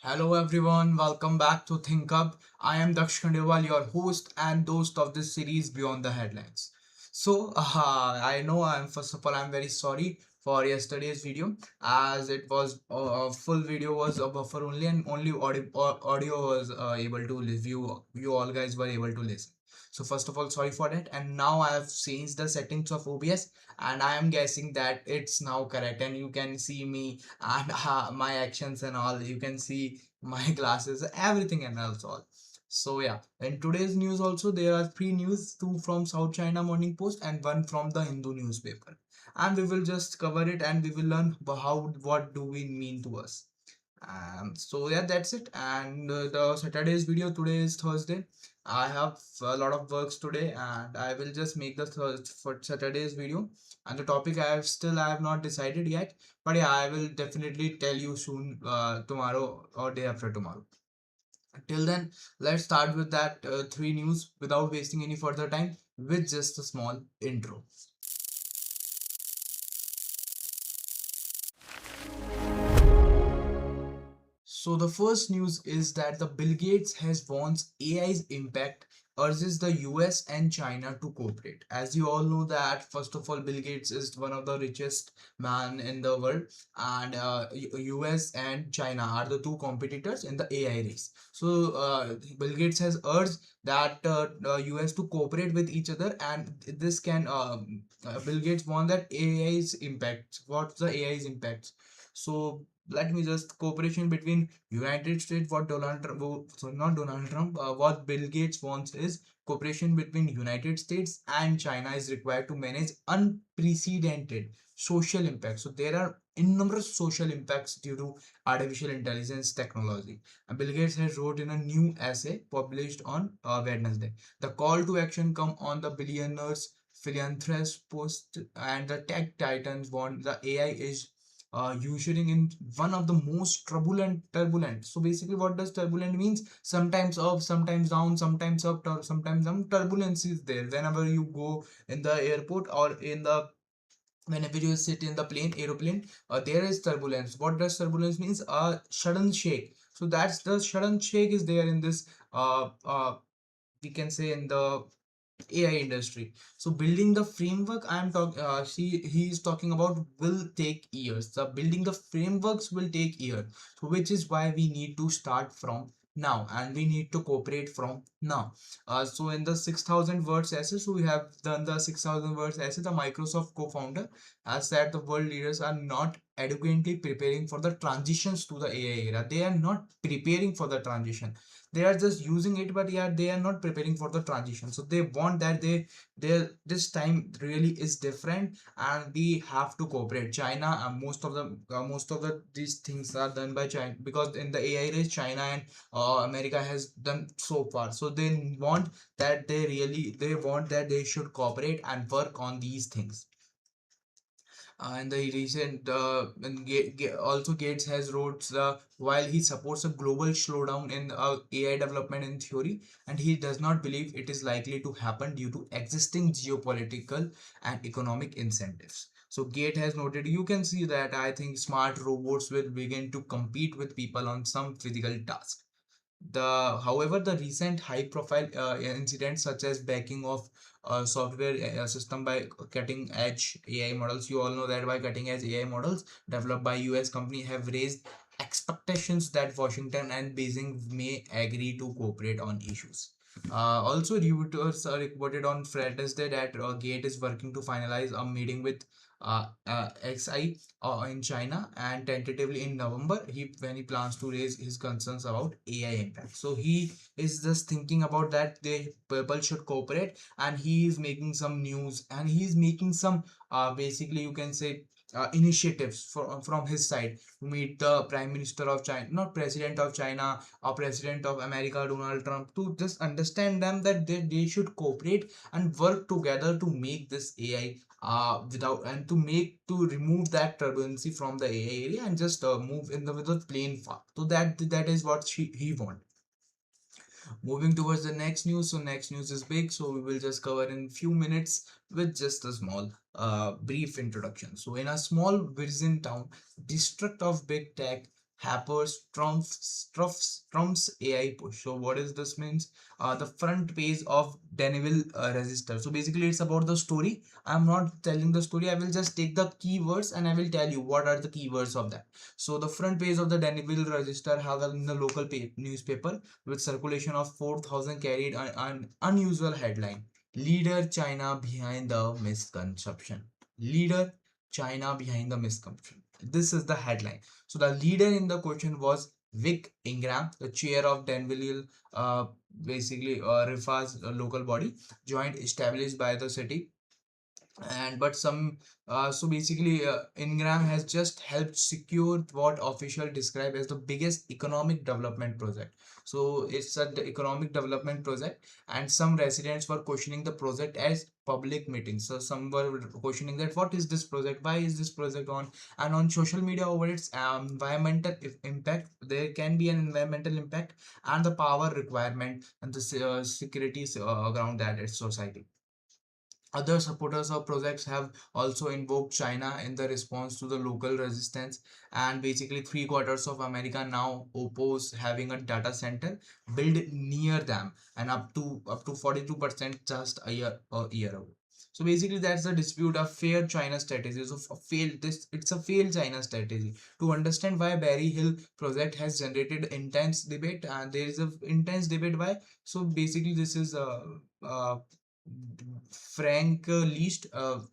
Hello everyone, welcome back to ThinkHub. I am Daksh Khandelwal, your host and host of this series Beyond the Headlines. I know first of all I'm very sorry for yesterday's video as it was a full video was a buffer only and only audio was able to you all guys were able to listen. So first of all, sorry for that. And now I have changed the settings of OBS and I am guessing that it's now correct and you can see me and my actions and all. You can see my glasses, everything and else all. So yeah, in today's news also there are three news, two from South China Morning Post and one from the Hindu newspaper. And we will just cover it and we will learn how what do we mean to us. So yeah, that's it. And the Saturday's video today is Thursday. I have a lot of works today, and I will just make the for Saturday's video. And the topic I have not decided yet, but yeah, I will definitely tell you soon, tomorrow or day after tomorrow. Till then, let's start with that three news without wasting any further time with just a small intro. So the first news is that the Bill Gates has warns AI's impact, urges the US and China to cooperate. As you all know that first of all, Bill Gates is one of the richest man in the world, and US and China are the two competitors in the AI race. So Bill Gates has urged that US to cooperate with each other, and this can Bill Gates warned that AI's impact. What's the AI's impact? So let me just cooperation between United States, what Donald Trump, so not Donald Trump, what Bill Gates wants is cooperation between United States and China is required to manage unprecedented social impacts. So there are numerous social impacts due to artificial intelligence technology. And Bill Gates has wrote in a new essay published on Wednesday. The call to action come on the billionaires, philanthropists, post and the tech titans want the AI is usually in one of the most turbulent. So basically what does turbulent means? Sometimes up, sometimes down, sometimes up, sometimes down. Turbulence is there whenever you go in the airport or in the whenever you sit in the aeroplane, there is turbulence. What does turbulence means? A sudden shake. So that's the sudden shake is there in this we can say in the AI industry. So building the framework I'm talking he is talking about will take years. So building the frameworks will take years. So which is why we need to start from now and we need to cooperate from now. So in the 6,000 words essay, so we have done the 6,000 words essay. The Microsoft co-founder has said the world leaders are not adequately preparing for the transitions to the AI era. They are not preparing for the transition, they are just using it, but yeah, they are not preparing for the transition. So they want that they this time really is different and we have to cooperate. China, most of the these things are done by China because in the AI race China and America has done so far. So they want that they want that they should cooperate and work on these things. And the recent also Gates has wrote while he supports a global slowdown in AI development in theory, and he does not believe it is likely to happen due to existing geopolitical and economic incentives. So Gate has noted, you can see that I think smart robots will begin to compete with people on some physical tasks. However, the recent high-profile incidents such as backing of software system by cutting-edge AI models, you all know that by cutting-edge AI models developed by US company have raised expectations that Washington and Beijing may agree to cooperate on issues. Also, reuters reported on Thursday that Gate is working to finalize a meeting with XI in China, and tentatively in November when he plans to raise his concerns about AI impact. So he is just thinking about that the people should cooperate, and he is making some news and he is making some basically you can say initiatives from his side to meet the Prime Minister of China, not President of China or President of America, Donald Trump, to just understand them that they should cooperate and work together to make this AI without and to remove that turbulency from the AI area and just move in the with a plain path. So that is what he want. Moving towards the next news. So next news is big, so we will just cover in few minutes with just a small brief introduction. So in a small virgin town district of big tech, Hackers trumps AI push. So what is this means? The front page of Danville register. So basically it's about the story. I'm not telling the story. I will just take the keywords and I will tell you what are the keywords of that. So the front page of the Danville register have in the local newspaper with circulation of 4,000 carried an unusual headline. Leader China behind the misconception. Leader China behind the misconception. This is the headline. So the leader in the question was Vic Ingram, the chair of Danville, uh, basically RIFA's local body, joint established by the city. And but some so basically Ingram has just helped secure what officials describe as the biggest economic development project. So it's a economic development project, and some residents were questioning the project as public meetings. So some were questioning that what is this project, why is this project on. And on social media over its environmental impact, there can be an environmental impact and the power requirement and the security around that its society. Other supporters of projects have also invoked China in the response to the local resistance, and basically three-quarters of America now oppose having a data center built near them, and up to 42% just a year ago. So basically, that's the dispute of fair China strategy. So a failed this it's a failed China strategy. To understand why Barry Hill project has generated intense debate, and there is a intense debate why. So basically, this is Frank Least,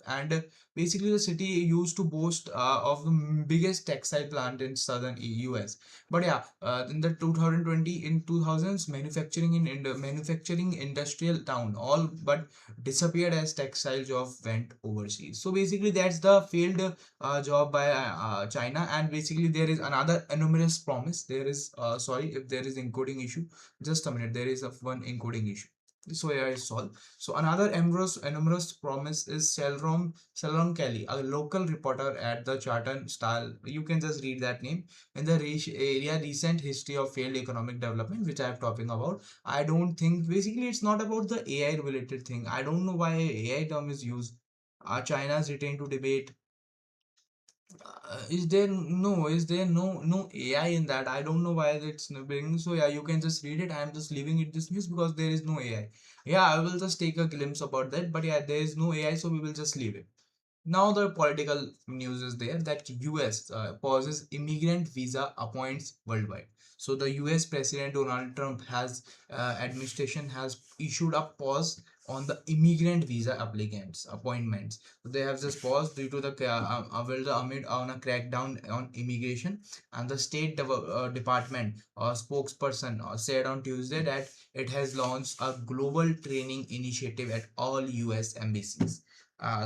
and basically the city used to boast of the biggest textile plant in southern US. But yeah, in the 2020 in 2000s, manufacturing industrial town all but disappeared as textile job went overseas. So basically that's the failed job by China, and basically there is another enormous promise. There is sorry if there is encoding issue. Just a minute, there is a one encoding issue. So yeah, it's solved. So another enormous promise is Shalom Kelly, a local reporter at the Chartan Star. You can just read that name. In the area recent history of failed economic development, which I am talking about. I don't think basically it's not about the AI related thing. I don't know why AI term is used. China's return to debate, is there no AI in that? I don't know why it's bringing. So yeah, you can just read it. I am just leaving it this news because there is no AI. Yeah, I will just take a glimpse about that, but yeah, there is no AI, so we will just leave it. Now the political news is there that US pauses immigrant visa appoints worldwide. So the US President Donald Trump has administration has issued a pause on the immigrant visa applicants appointments. So they have just paused due to the amid on a crackdown on immigration, and the State Department spokesperson said on Tuesday that it has launched a global training initiative at all US embassies.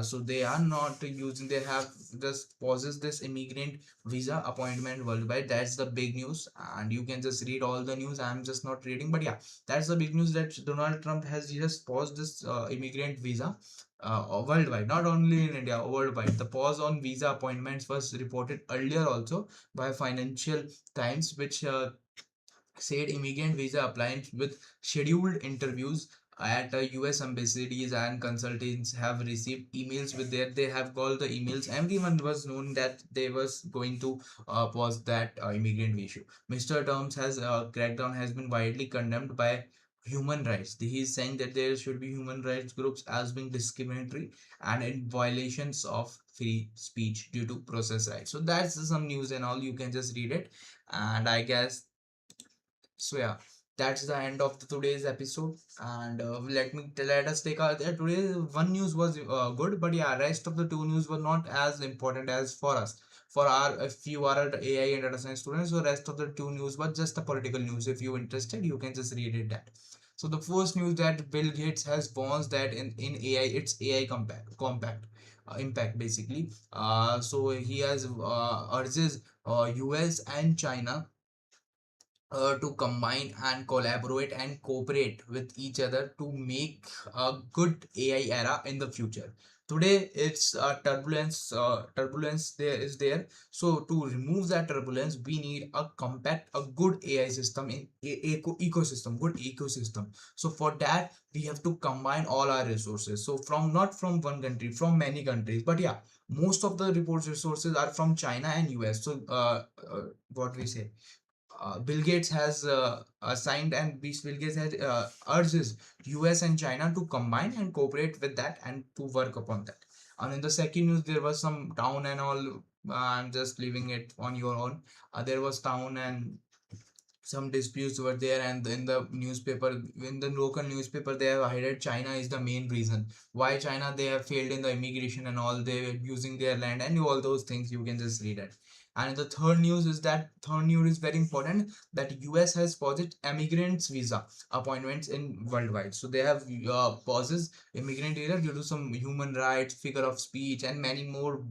So they are not using, they have just pauses this immigrant visa appointment worldwide. That's the big news, and you can just read all the news. I'm just not reading, but yeah, that's the big news that Donald Trump has just paused this immigrant visa worldwide, not only in India, worldwide. The pause on visa appointments was reported earlier also by Financial Times, which said immigrant visa applicants with scheduled interviews at US embassies and consultants have received emails with their, they have called the emails. Everyone was known that they was going to pause that immigrant issue. Mr. Terms has crackdown has been widely condemned by human rights. He is saying that there should be human rights groups as being discriminatory and in violations of free speech due to process rights. So that's some news and all. You can just read it, and I guess so yeah, that's the end of today's episode. And let us take our today one news was good, but yeah, rest of the two news were not as important as for us. For our if you are an AI and data science students, so rest of the two news was just the political news. If you interested, you can just read it that. So the first news that Bill Gates has warns that in AI it's AI compact impact basically. So he has urges US and China to combine and collaborate and cooperate with each other to make a good AI era in the future. Today it's turbulence there is there. So to remove that turbulence, we need a compact, a good AI system in ecosystem, good ecosystem. So for that we have to combine all our resources, so from not from one country, from many countries. But yeah, most of the reports resources are from China and US. So what we say, Bill Gates has assigned, and Bill Gates has urges US and China to combine and cooperate with that and to work upon that. And in the second news, there was some town and all. I'm just leaving it on your own. There was town and some disputes were there, and in the newspaper, in the local newspaper, they have highlighted China is the main reason why China they have failed in the immigration and all. They were using their land and all those things, you can just read it. And the third news is that third news is very important, that US has paused immigrants visa appointments in worldwide. So they have pauses immigrant visa due to some human rights, figure of speech, and many more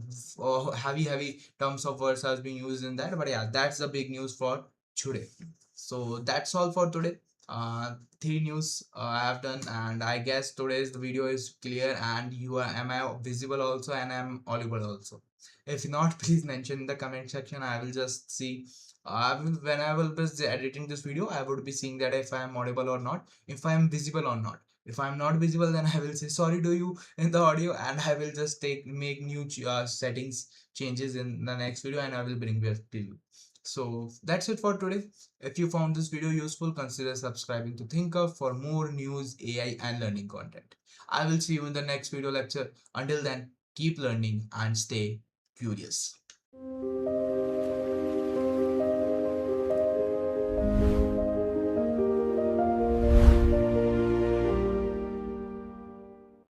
heavy terms of words has been used in that. But yeah, that's the big news for today. So that's all for today. Three news I have done, and I guess today's video is clear, and you are, am I visible also, and I'm audible also? If not, please mention in the comment section. I will just see. When I will be editing this video, I would be seeing that if I am audible or not, if I am visible or not. If I'm not visible, then I will say sorry to you in the audio, and I will just make new settings changes in the next video, and I will bring it to you. So that's it for today. If you found this video useful, consider subscribing to ThinkHub for more news, AI, and learning content. I will see you in the next video lecture. Until then, keep learning and stay curious.